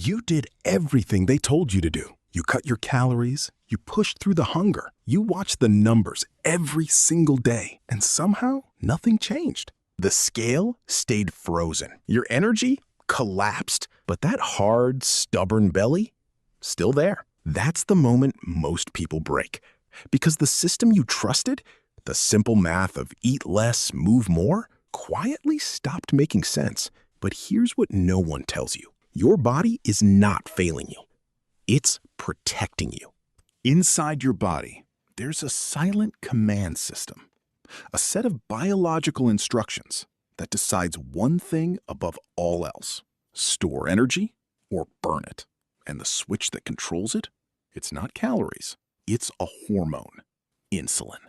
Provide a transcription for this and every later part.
You did everything they told you to do. You cut your calories, you pushed through the hunger, you watched the numbers every single day, and somehow nothing changed. The scale stayed frozen. Your energy collapsed, but that hard, stubborn belly, still there. That's the moment most people break. Because the system you trusted, the simple math of eat less, move more, quietly stopped making sense. But here's what no one tells you. Your body is not failing you. It's protecting you. Inside your body, there's a silent command system, a set of biological instructions that decides one thing above all else: store energy or burn it. And the switch that controls it, it's not calories, it's a hormone: insulin.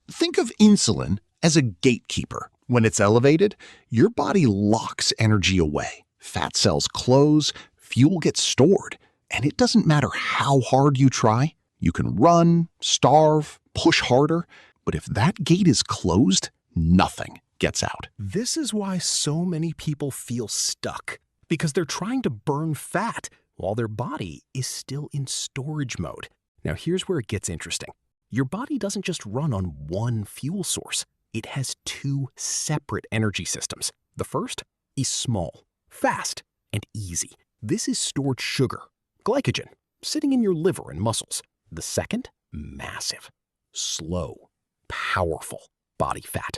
Think of insulin as a gatekeeper. When it's elevated, your body locks energy away. Fat cells close, fuel gets stored, and it doesn't matter how hard you try. You can run, starve, push harder, but if that gate is closed, nothing gets out. This is why so many people feel stuck, because they're trying to burn fat while their body is still in storage mode. Now here's where it gets interesting. Your body doesn't just run on one fuel source. It has two separate energy systems. The first is small, fast, and easy. This is stored sugar, glycogen, sitting in your liver and muscles. The second, massive, slow, powerful body fat.